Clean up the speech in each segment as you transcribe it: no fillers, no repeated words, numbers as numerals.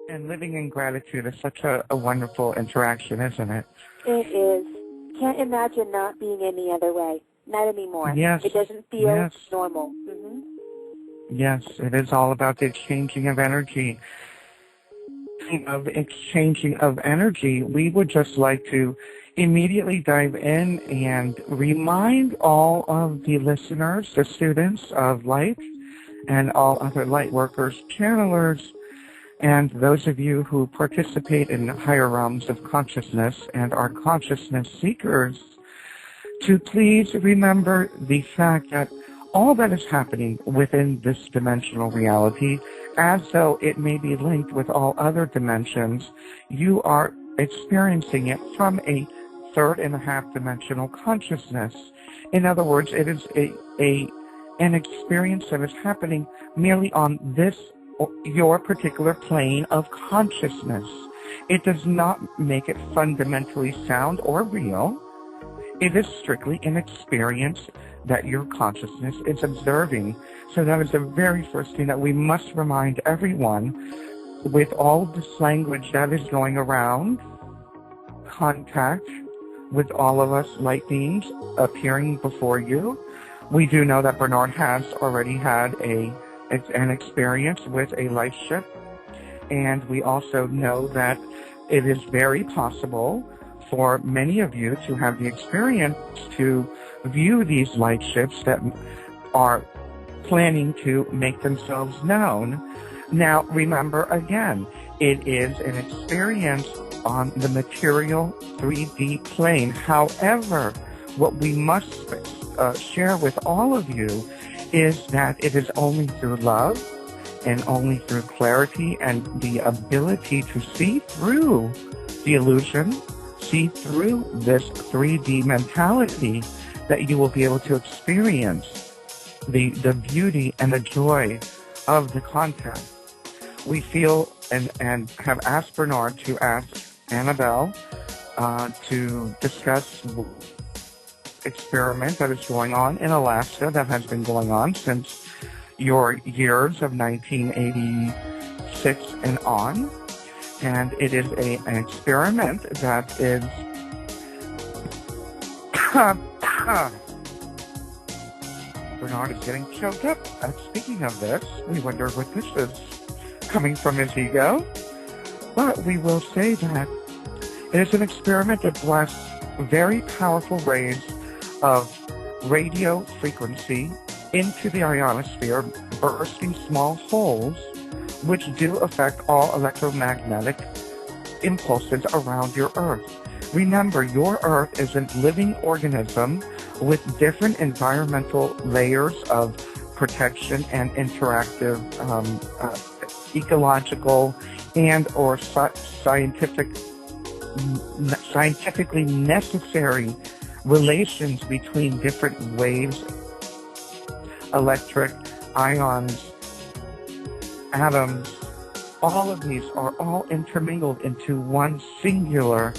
And living in gratitude is such a wonderful interaction, isn't it? It is. Can't imagine not being any other way. Not anymore. Yes. It doesn't feel yes. normal. Yes, it is all about the exchanging of energy. Of exchanging of energy, we would just like to immediately dive in and remind all of the listeners, the students of light, and all other light workers, channelers, and those of you who participate in higher realms of consciousness and are consciousness seekers, to please remember the fact that all that is happening within this dimensional reality, as though it may be linked with all other dimensions, you are experiencing it from a third and a half dimensional consciousness. In other words, it is an experience that is happening merely on your particular plane of consciousness. It does not make it fundamentally sound or real. It is strictly an experience that your consciousness is observing. So that is the very first thing that we must remind everyone with all this language that is going around. Contact with all of us light beings appearing before you. We do know that Bernard has already had an experience with a light ship, and we also know that it is very possible for many of you to have the experience to view these light ships that are planning to make themselves known. Now, remember again, it is an experience on the material 3D plane. However, what we must share with all of you is that it is only through love and only through clarity and the ability to see through the illusion, see through this 3D mentality, that you will be able to experience the beauty and the joy of the content. We feel and have asked Bernard to ask Anabel to discuss experiment that is going on in Alaska, that has been going on since your years of 1986 and on. And it is an experiment that is Bernard is getting choked up. Speaking of this, we wonder what this is coming from his ego. But we will say that it is an experiment that blasts very powerful rays of radio frequency into the ionosphere, bursting small holes which do affect all electromagnetic impulses around your Earth. Remember, your Earth is a living organism with different environmental layers of protection and interactive, ecological and or scientifically necessary relations between different waves, electric, ions, atoms. All of these are all intermingled into one singular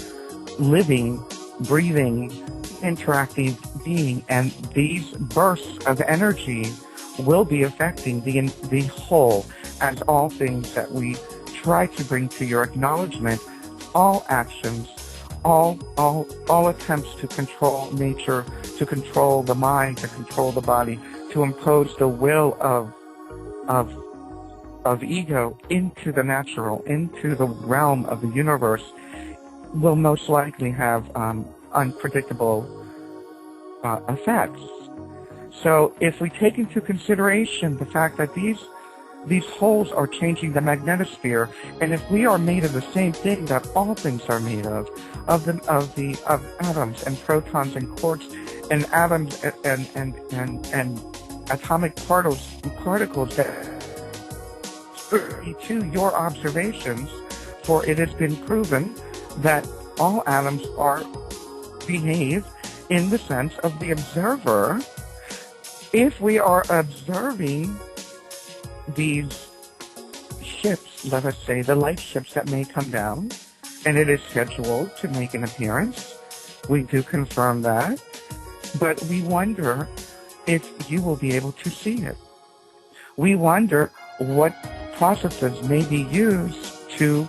living, breathing, interacting being, and these bursts of energy will be affecting the whole, as all things that we try to bring to your acknowledgement, all actions, all attempts to control nature, to control the mind, to control the body, to impose the will of ego into the natural, into the realm of the universe, will most likely have unpredictable effects. So if we take into consideration the fact that these holes are changing the magnetosphere, and if we are made of the same thing that all things are made of atoms and protons and quarks and atoms and atomic particles that to your observations, for it has been proven that all atoms behave in the sense of the observer. If we are observing these ships, let us say the light ships that may come down, and it is scheduled to make an appearance, we do confirm that, but we wonder if you will be able to see it. We wonder what processes may be used to,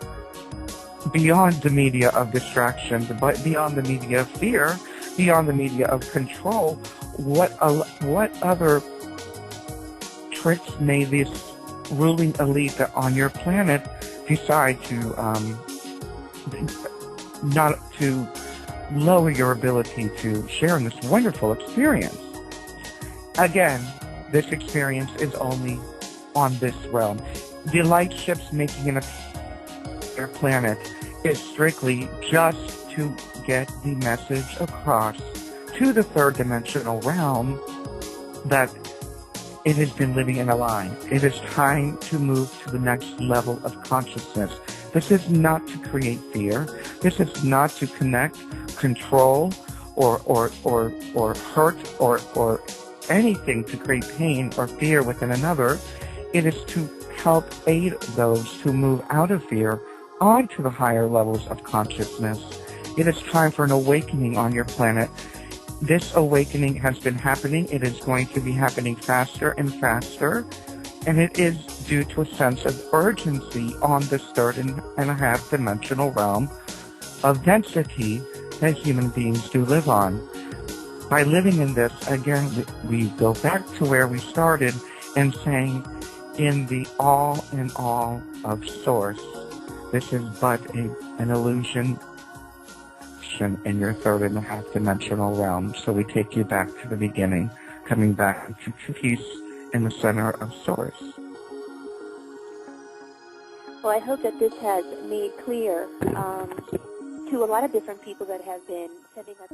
beyond the media of distractions, but beyond the media of fear, beyond the media of control, what other tricks may this ruling elite on your planet decide to not to lower your ability to share in this wonderful experience? Again, this experience is only on this realm. The light ships making an their planet is strictly just to get the message across to the third dimensional realm that it has been living in a lie. It is time to move to the next level of consciousness. This is not to create fear. This is not to connect, control, or hurt, or anything to create pain or fear within another. It is to help aid those to move out of fear onto the higher levels of consciousness. It is time for an awakening on your planet. This awakening has been happening. It is going to be happening faster and faster, and it is due to a sense of urgency on this 3.5 dimensional realm of density that human beings do live on. By living in this, again, we go back to where we started and saying, in the all in all of Source, this is but an illusion in your 3.5 dimensional realm. So we take you back to the beginning, coming back to peace in the center of Source. Well, I hope that this has made clear to a lot of different people that have been sending us